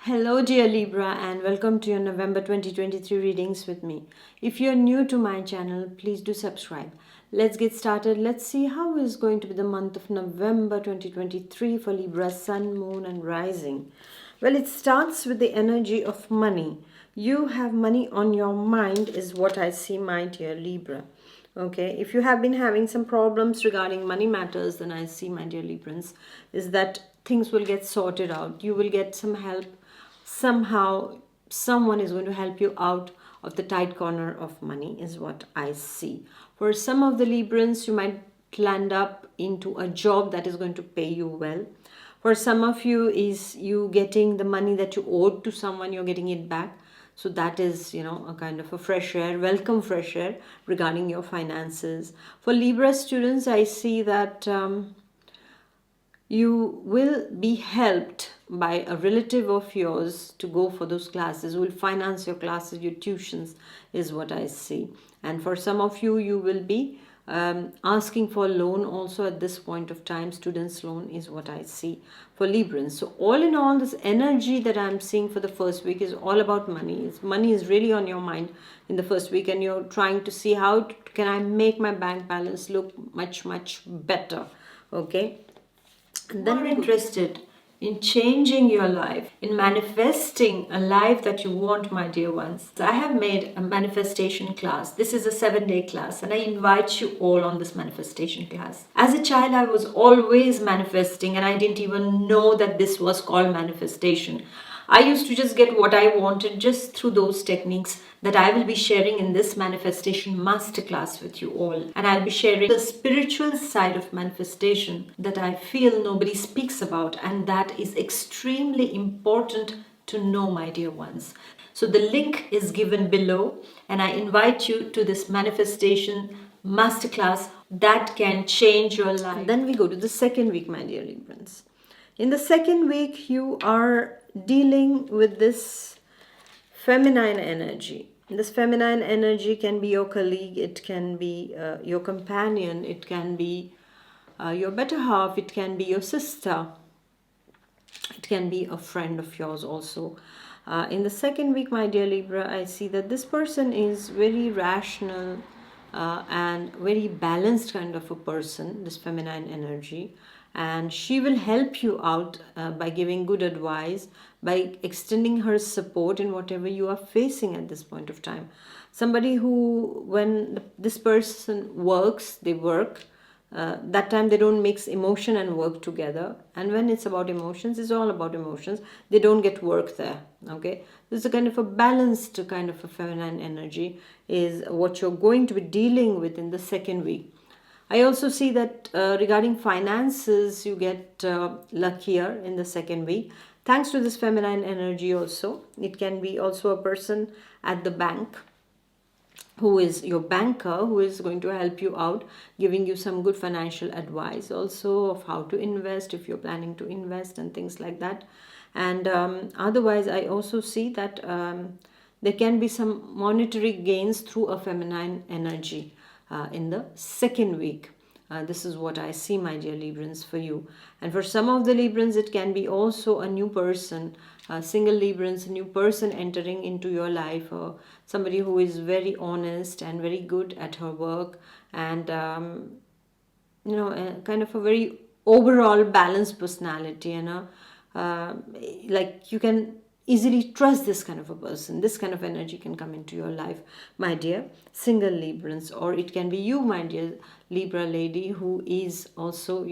Hello, dear Libra, and welcome to your November 2023 readings with me. If you're new to my channel, please do subscribe. Let's get started. Let's see how is going to be the month of November 2023 for Libra, Sun, Moon, and Rising. Well, it starts with the energy of money. You have money on your mind, is what I see, my dear Libra. Okay, if you have been having some problems regarding money matters, then I see, my dear Librans, is that things will get sorted out. You will get some help. Somehow someone is going to help you out of the tight corner of money, is what I see. For some of the Librans, you might land up into a job that is going to pay you well. For some of you, is you getting the money that you owed to someone, you're getting it back. So that is, a kind of a fresh air, welcome fresh air regarding your finances. For Libra students, I see that you will be helped by a relative of yours to go for those classes, will finance your classes, your tuitions, is what I see. And for some of you, you will be asking for a loan also at this point of time. Students loan is what I see for Librans. So all in all, this energy that I'm seeing for the first week is all about money. Money is really on your mind in the first week, and you're trying to see how can I make my bank balance look much better. Okay, and then we're interested in changing your life, in manifesting a life that you want, my dear ones. So I have made a manifestation class. This is a 7-day class, and I invite you all on this manifestation class. As a child, I was always manifesting, and I didn't even know that this was called manifestation. I used to just get what I wanted just through those techniques that I will be sharing in this manifestation masterclass with you all. And I'll be sharing the spiritual side of manifestation that I feel nobody speaks about, and that is extremely important to know, my dear ones. So the link is given below, and I invite you to this manifestation masterclass that can change your life. And then we go to the second week, my dear Librans. In the second week, you are dealing with this feminine energy. This feminine energy can be your colleague, it can be your companion, it can be your better half, it can be your sister, it can be a friend of yours also. In the second week, my dear Libra, I see that this person is very rational and very balanced kind of a person, this feminine energy. And she will help you out by giving good advice, by extending her support in whatever you are facing at this point of time. Somebody who, when this person works, they work. That time they don't mix emotion and work together. And when it's about emotions, it's all about emotions. They don't get work there. Okay, this is a kind of a balanced kind of a feminine energy is what you're going to be dealing with in the second week. I also see that regarding finances, you get luckier in the second week. Thanks to this feminine energy also. It can be also a person at the bank who is your banker, who is going to help you out, giving you some good financial advice also of how to invest, if you're planning to invest and things like that. And otherwise, I also see that there can be some monetary gains through a feminine energy. In the second week. This is what I see, my dear Librans, for you. And for some of the Librans, it can be also a new person, single Librans, a new person entering into your life, or somebody who is very honest and very good at her work, and kind of a very overall balanced personality, like you can easily trust this kind of a person. This kind of energy can come into your life, my dear single Librans. Or it can be you, my dear Libra lady, who is also,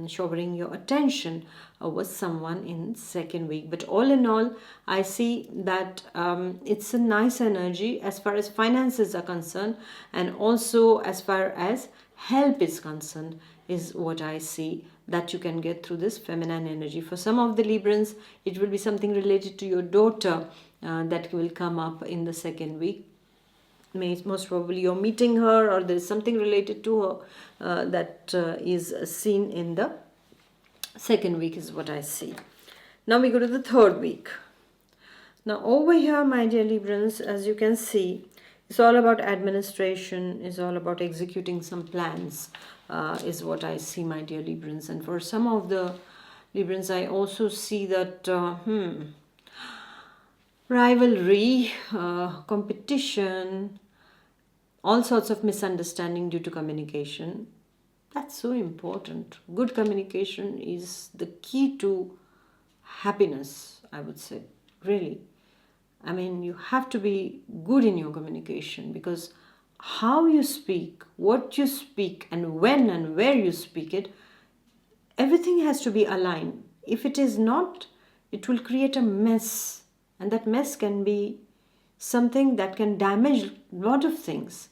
showering your attention with someone in second week. But all in all, I see that it's a nice energy as far as finances are concerned, and also as far as help is concerned, is what I see that you can get through this feminine energy. For some of the Librans, it will be something related to your daughter that will come up in the second week. Most probably you're meeting her, or there's something related to her that is seen in the second week, is what I see. Now we go to the third week. Now over here, my dear Librans, as you can see, it's all about administration, it's all about executing some plans, is what I see, my dear Librans. And for some of the Librans, I also see that rivalry, competition, all sorts of misunderstanding due to communication. That's so important. Good communication is the key to happiness, I would say. Really. I mean, you have to be good in your communication, because how you speak, what you speak, and when and where you speak it, everything has to be aligned. If it is not, it will create a mess, and that mess can be something that can damage a lot of things.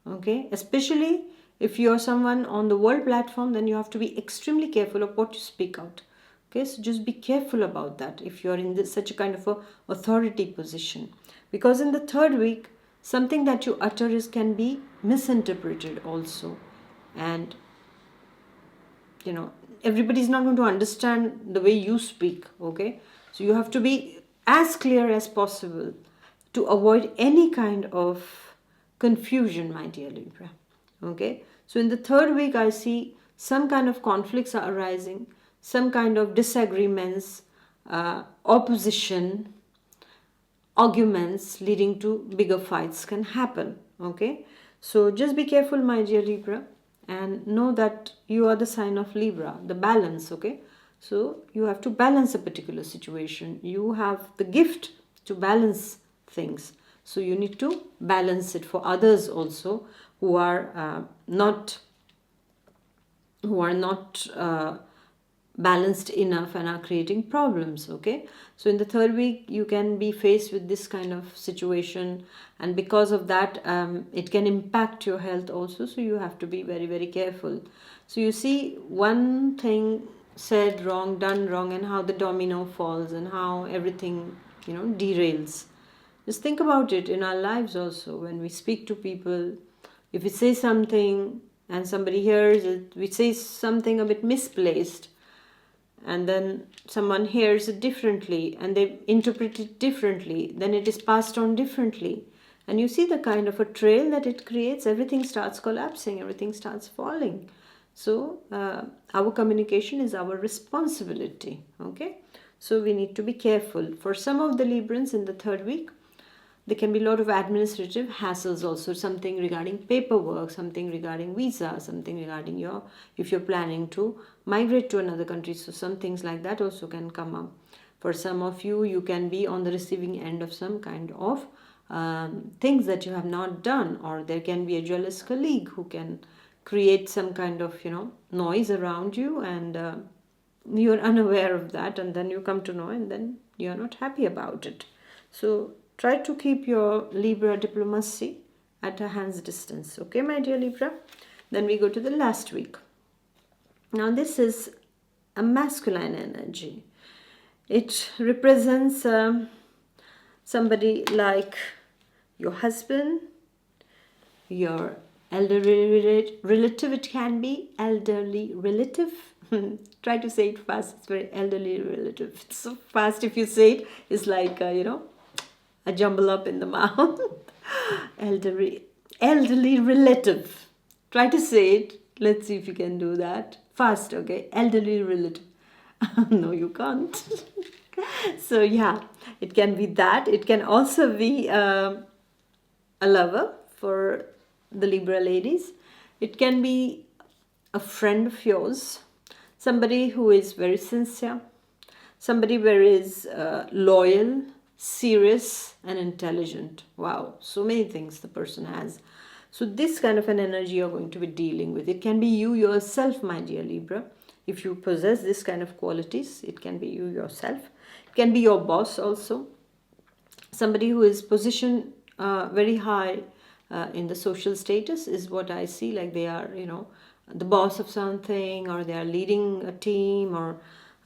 Okay, especially if you are someone on the world platform, then you have to be extremely careful of what you speak out. Okay, so just be careful about that if you are in such a kind of a authority position, because in the third week, something that you utter is can be misinterpreted also, and everybody is not going to understand the way you speak. Okay, so you have to be as clear as possible to avoid any kind of confusion, my dear Libra. Okay, so in the third week, I see some kind of conflicts are arising, some kind of disagreements, opposition, arguments leading to bigger fights can happen. Okay, so just be careful, my dear Libra, and know that you are the sign of Libra, the balance. Okay, so you have to balance a particular situation. You have the gift to balance things, so you need to balance it for others also who are not balanced enough and are creating problems. Okay, so in the third week, you can be faced with this kind of situation, and because of that, it can impact your health also, so you have to be very, very careful. So you see one thing said wrong, done wrong, and how the domino falls and how everything derails. Just think about it in our lives also. When we speak to people, if we say something and somebody hears it, we say something a bit misplaced, and then someone hears it differently and they interpret it differently, then it is passed on differently. And you see the kind of a trail that it creates. Everything starts collapsing, everything starts falling. So our communication is our responsibility. Okay, so we need to be careful. For some of the Librans in the third week, there can be a lot of administrative hassles also, something regarding paperwork, something regarding visa, something regarding if you're planning to migrate to another country. So some things like that also can come up. For some of you, you can be on the receiving end of some kind of things that you have not done, or there can be a jealous colleague who can create some kind of noise around you, and you're unaware of that, and then you come to know, and then you're not happy about it. So try to keep your Libra diplomacy at a hand's distance. Okay, my dear Libra? Then we go to the last week. Now this is a masculine energy. It represents somebody like your husband, your elderly relative. It can be elderly relative. Try to say it fast. It's very elderly relative. It's so fast if you say it. It's like, a jumble up in the mouth. elderly relative. Try to say it. Let's see if you can do that fast. Okay, elderly relative. No, you can't. So yeah, it can be that. It can also be a lover for the Libra ladies. It can be a friend of yours, somebody who is very sincere, somebody very loyal, serious, and intelligent. Wow, so many things the person has. So this kind of an energy you're going to be dealing with. It can be you yourself, my dear Libra. If you possess this kind of qualities, it can be you yourself. It can be your boss also. Somebody who is positioned very high in the social status is what I see. Like they are, the boss of something, or they are leading a team, or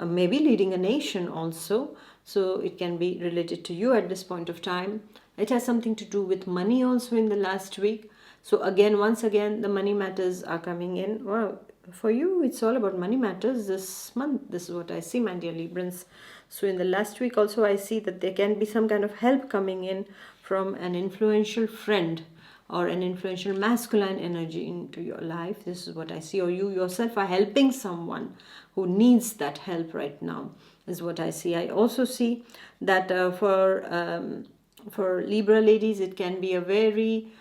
maybe leading a nation also. So it can be related to you at this point of time. It has something to do with money also in the last week. So again, once again, the money matters are coming in. Well, for you, it's all about money matters this month. This is what I see, my dear Librans. So in the last week also, I see that there can be some kind of help coming in from an influential friend or an influential masculine energy into your life. This is what I see. Or you yourself are helping someone who needs that help right now. is what I see. I also see that for Libra ladies, it can be a very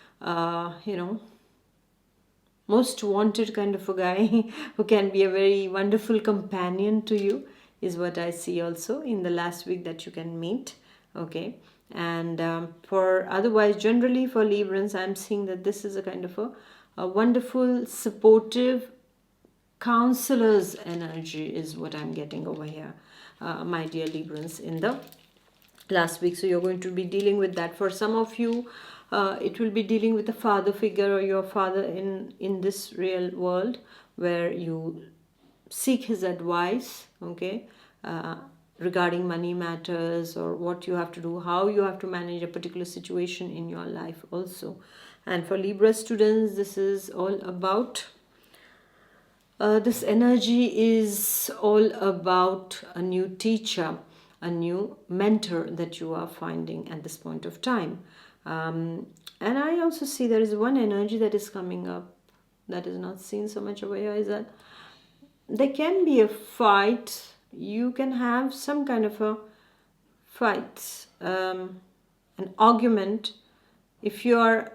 most wanted kind of a guy who can be a very wonderful companion to you, is what I see also in the last week that you can meet. Okay. And for otherwise, generally for Librans, I'm seeing that this is a kind of a wonderful, supportive counselor's energy is what I'm getting over here, my dear Librans, in the last week. So you're going to be dealing with that. For some of you, it will be dealing with a father figure or your father in this real world, where you seek his advice, okay, regarding money matters, or what you have to do, how you have to manage a particular situation in your life also. And for Libra students, this is all about this energy is all about a new teacher, a new mentor that you are finding at this point of time. And I also see there is one energy that is coming up that is not seen so much over here, is that there can be a fight. You can have some kind of a fight, an argument, if you are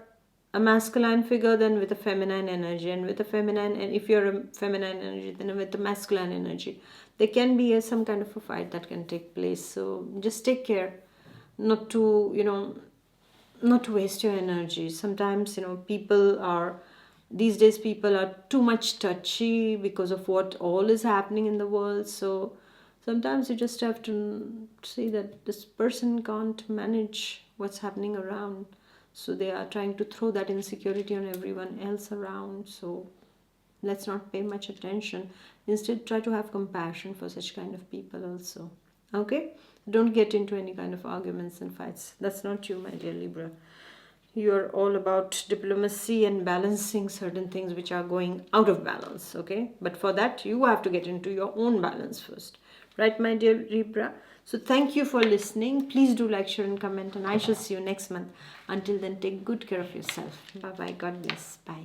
a masculine figure, then with a feminine energy, and with a feminine, and if you're a feminine energy, then with the masculine energy, there can be some kind of a fight that can take place. So just take care not to not to waste your energy. Sometimes these days people are too much touchy because of what all is happening in the world. So sometimes you just have to see that this person can't manage what's happening around. So they are trying to throw that insecurity on everyone else around. So let's not pay much attention. Instead, try to have compassion for such kind of people also. Okay? Don't get into any kind of arguments and fights. That's not you, my dear Libra. You're all about diplomacy and balancing certain things which are going out of balance. Okay? But for that, you have to get into your own balance first. Right, my dear Libra? So thank you for listening. Please do like, share and comment, and I shall see you next month. Until then, take good care of yourself. Bye-bye. God bless. Bye.